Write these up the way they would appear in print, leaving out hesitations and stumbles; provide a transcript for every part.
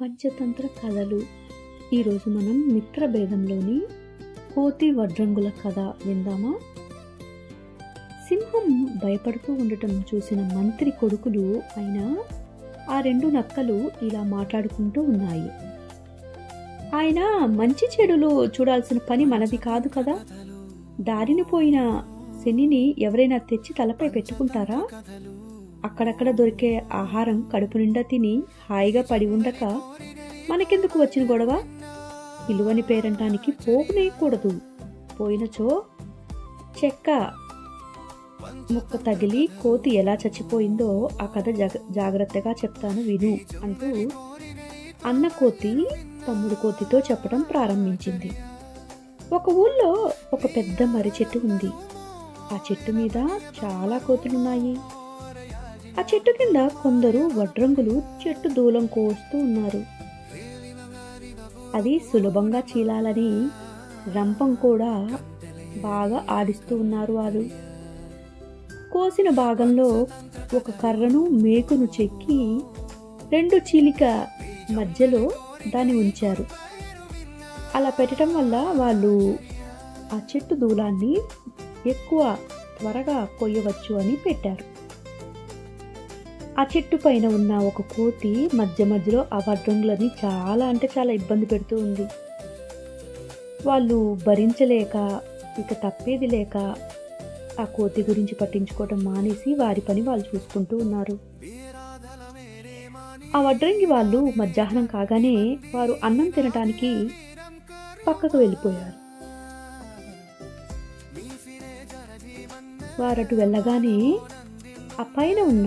పంచతంత్ర కథలు. ఈరోజు మనం మిత్రభేదంలోని కోతి వడ్రంగుల కథ విందామా? సింహం భయపడుతూ ఉండటం చూసిన మంత్రి కొడుకులు అయిన ఆ రెండు నక్కలు ఇలా మాట్లాడుకుంటూ ఉన్నాయి. ఆయన మంచి చెడులు చూడాల్సిన పని మనది కాదు కదా. దారిని పోయిన శనిని ఎవరైనా తెచ్చి తలపై పెట్టుకుంటారా? అక్కడక్కడ దొరికే ఆహారం కడుపు నిండా తిని హాయిగా పడి ఉండక మనకెందుకు వచ్చిన గొడవ? పిలువని పేరంటానికి పోగునేయకూడదు. పోయినచో చెక్క ముక్క తగిలి కోతి ఎలా చచ్చిపోయిందో ఆ కథ జాగ్రత్తగా చెప్తాను విను అంటూ అన్న కోతి తమ్ముడు కోతితో చెప్పడం ప్రారంభించింది. ఒక ఊళ్ళో ఒక పెద్ద మర్రి చెట్టు ఉంది. ఆ చెట్టు మీద చాలా కోతులున్నాయి. ఆ చెట్టు కింద కొందరు వడ్రంగులు చెట్టు దూలం కోస్తూ ఉన్నారు. అది సులభంగా చీలాలని రంపం కూడా బాగా ఆడిస్తూ ఉన్నారు. వారు కోసిన భాగంలో ఒక కర్రను మేకును చెక్కి రెండు చీలిక మధ్యలో దాన్ని ఉంచారు. అలా పెట్టడం వల్ల వాళ్ళు ఆ చెట్టు దూలాన్ని ఎక్కువ త్వరగా కొయ్యవచ్చు అని పెట్టారు. ఆ చెట్టు పైన ఉన్న ఒక కోతి మధ్య మధ్యలో ఆ వడ్రంగులని చాలా ఇబ్బంది పెడుతూ ఉంది. వాళ్ళు భరించలేక ఇక తప్పేది లేక ఆ కోతి గురించి పట్టించుకోవడం మానేసి వారి పని వాళ్ళు చూసుకుంటూ ఉన్నారు. ఆ వడ్రంగి వాళ్ళు మధ్యాహ్నం కాగానే వారు అన్నం తినటానికి పక్కకు వెళ్ళిపోయారు. వారటు వెళ్ళగానే ఆ పైన ఉన్న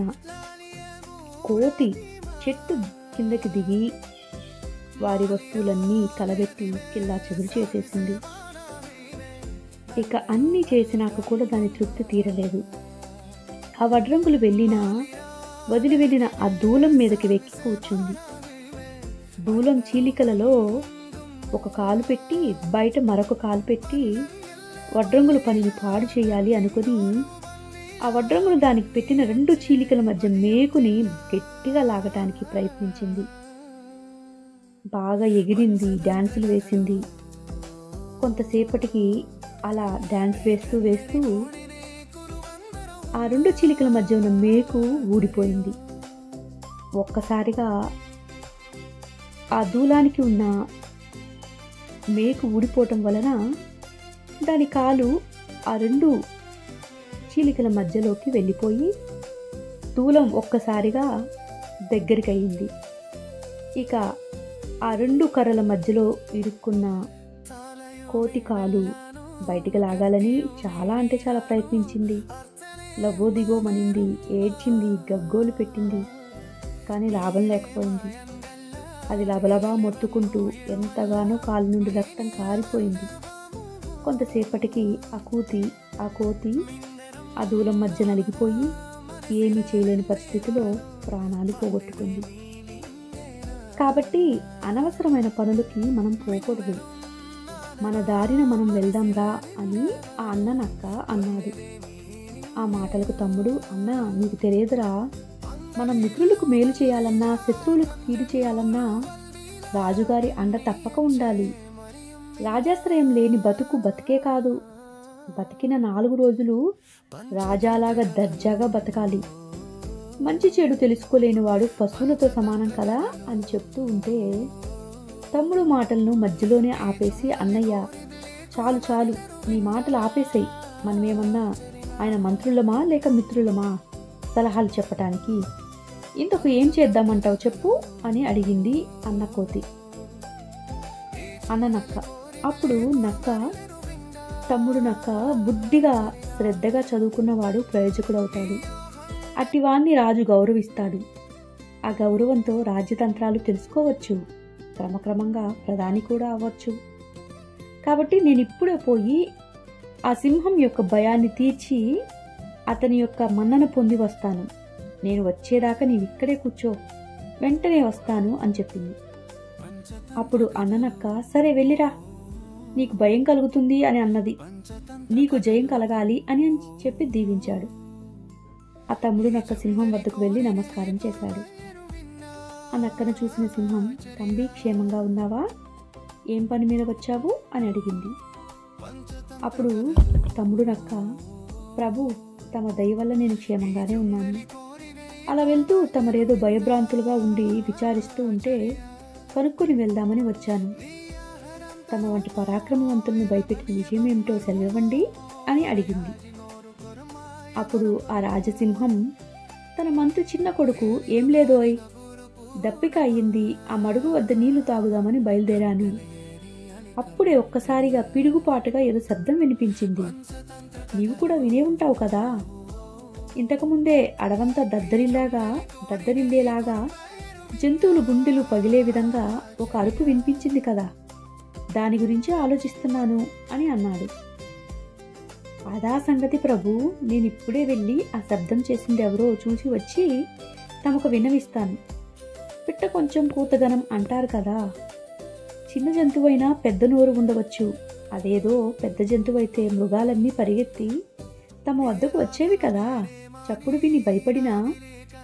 కోతి చెట్టు కిందకి దిగి వారి వస్తువులన్నీ కలబెట్టి కిల్లా చెదురు చేసేసింది. ఇక అన్నీ చేసినాక కూడా దాని తృప్తి తీరలేదు. ఆ వడ్రంగులు వదిలి వెళ్ళిన ఆ దూలం మీదకి వెక్కి కూర్చుంది. దూలం చీలికలలో ఒక కాలు పెట్టి బయట మరొక కాలు పెట్టి వడ్రంగుల పనిని పాడు చేయాలి అనుకుని ఆ వడ్రంగులు దానికి పెట్టిన రెండు చీలికల మధ్య మేకుని గట్టిగా లాగటానికి ప్రయత్నించింది. బాగా ఎగిరింది, డాన్సులు వేసింది. కొంతసేపటికి అలా డాన్స్ వేస్తూ ఆ రెండు చీలికల మధ్య ఉన్న మేకు ఊడిపోయింది. ఒక్కసారిగా ఆ దూలానికి ఉన్న మేకు ఊడిపోవటం వలన దాని కాలు ఆ రెండు చీలికల మధ్యలోకి వెళ్ళిపోయి దూలం ఒక్కసారిగా దగ్గరికి అయింది. ఇక ఆ రెండు కర్రల మధ్యలో ఇరుక్కున్న కోతి కాలు బయటికి లాగాలని చాలా ప్రయత్నించింది. లవ్వోదిగోమనింది, ఏడ్చింది, గగ్గోలు పెట్టింది. కానీ లాభం లేకపోయింది. అది లబలబా మొత్తుకుంటూ ఎంతగానో కాలు నుండి రక్తం కారిపోయింది. కొంతసేపటికి ఆ కోతి ఆ దూలం మధ్య నలిగిపోయి ఏమీ చేయలేని పరిస్థితిలో ప్రాణాలు పోగొట్టుకుంది. కాబట్టి అనవసరమైన పనులకి మనం పోకూడదు. మన దారిన మనం వెళ్దాం రా అని ఆ అన్న నక్క అన్నాడు. ఆ మాటలకు తమ్ముడు, అన్నా నీకు తెలియదురా, మనం మిత్రులకు మేలు చేయాలన్నా శత్రువులకు కీడు చేయాలన్నా రాజుగారి అండ తప్పక ఉండాలి. రాజాశ్రయం లేని బతుకు బతికే కాదు. బతికిన 4 రోజులు రాజాలాగా దర్జాగా బతకాలి. మంచి చెడు తెలుసుకోలేని వాడు పశువులతో సమానం కదా అని చెప్తూ ఉంటే తమ్ముడు మాటలను మధ్యలోనే ఆపేసి, అన్నయ్య చాలు నీ మాటలు ఆపేసాయి. మనమేమన్నా ఆయన మంత్రులమా లేక మిత్రులమా సలహాలు చెప్పటానికి? ఇంతకు ఏం చేద్దామంటావు చెప్పు అని అడిగింది అన్న నక్క. అప్పుడు తమ్ముడు నక్క బుద్ధిగా శ్రద్ధగా చదువుకున్నవాడు ప్రయోజకుడవుతాడు. అట్టివాణ్ణి రాజు గౌరవిస్తాడు. ఆ గౌరవంతో రాజ్యతంత్రాలు తెలుసుకోవచ్చు. క్రమక్రమంగా ప్రధాని కూడా అవ్వచ్చు. కాబట్టి నేను ఇప్పుడే పోయి ఆ సింహం యొక్క భయాన్ని తీర్చి అతని యొక్క మన్నన పొంది వస్తాను. నేను వచ్చేదాకా నీవిక్కడే కూర్చో, వెంటనే వస్తాను అని చెప్పింది. అప్పుడు అన్ననక్క, సరే వెళ్ళిరా, నీకు భయం కలుగుతుంది అని అన్నది. నీకు జయం కలగాలి అని చెప్పి దీవించాడు. ఆ తమ్ముడు నక్క సింహం వద్దకు వెళ్ళి నమస్కారం చేశాడు. ఆ నక్కను చూసిన సింహం, తంబి క్షేమంగా ఉన్నావా, ఏం పని మీద వచ్చావు అని అడిగింది. అప్పుడు తమ్ముడు నక్క, ప్రభు, తమ దయ వల్ల నేను క్షేమంగానే ఉన్నాను. అలా వెళ్తూ తమరేదో భయభ్రాంతులుగా ఉండి విచారిస్తూ ఉంటే కనుక్కొని వెళ్దామని వచ్చాను. తమ వంటి పరాక్రమవంతులను భయపెట్టిన విజయం ఏమిటో సెలవివ్వండి అని అడిగింది. అప్పుడు ఆ రాజసింహం, తన మంత్రి చిన్న కొడుకు, ఏం లేదోయ్, దప్పిక అయ్యింది, ఆ మడుగు వద్ద నీళ్లు తాగుదామని బయలుదేరాను. అప్పుడే ఒక్కసారిగా పిడుగుపాటుగా ఏదో శబ్దం వినిపించింది. నీవు కూడా వినే ఉంటావు కదా. ఇంతకుముందే అడవంతా దద్దరిల్లేలాగా జంతువులు గుండెలు పగిలే విధంగా ఒక అరుపు వినిపించింది కదా, దాని గురించి ఆలోచిస్తున్నాను అని అన్నాడు. అదా సంగతి ప్రభు, నేనిప్పుడే వెళ్ళి ఆ శబ్దం చేసింది ఎవరో చూసి వచ్చి తమకు విన్నవిస్తాను. పిట్ట కొంచెం కూతగనం అంటారు కదా, చిన్న జంతువైనా పెద్ద నోరు ఉండవచ్చు. అదేదో పెద్ద జంతువైతే మృగాలన్నీ పరిగెత్తి తమ వద్దకు వచ్చేవి కదా. చప్పుడు విని భయపడినా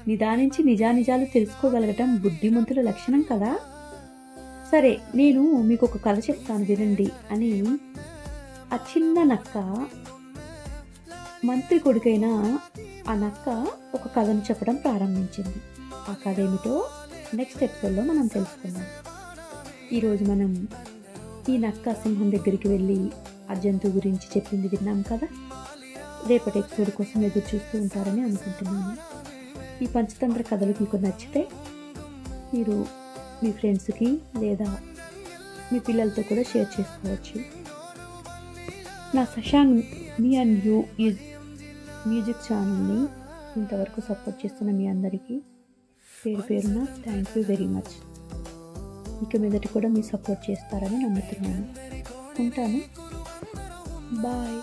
నిదానించి నిజానిజాలు తెలుసుకోగలగటం బుద్ధిమంతుల లక్షణం కదా. సరే, నేను మీకు ఒక కథ చెప్తాను వినండి అని ఆ చిన్న నక్క, మంత్రి కొడుకైన ఆ నక్క ఒక కథను చెప్పడం ప్రారంభించింది. ఆ కథ ఏమిటో నెక్స్ట్ ఎపిసోడ్లో మనం తెలుసుకుందాం. ఈరోజు మనం ఈ నక్క సింహం దగ్గరికి వెళ్ళి ఆ జంతువు గురించి చెప్పింది విన్నాం కదా. రేపటి ఎపిసోడ్ కోసం ఎదురు చూస్తూ ఉంటారని అనుకుంటున్నాను. ఈ పంచతంత్ర కథలు మీకు నచ్చితే మీరు మీ ఫ్రెండ్స్కి లేదా మీ పిల్లలతో కూడా షేర్ చేసుకోవచ్చు. నా Shashank me and you music ఛానల్ని ఇంతవరకు సపోర్ట్ చేస్తున్న మీ అందరికీ పేరు పేరున థ్యాంక్ యూ వెరీ మచ్. ఇక మీదటి కూడా మీ సపోర్ట్ చేస్తారని నమ్ముతున్నాను. ఉంటాను. బాయ్.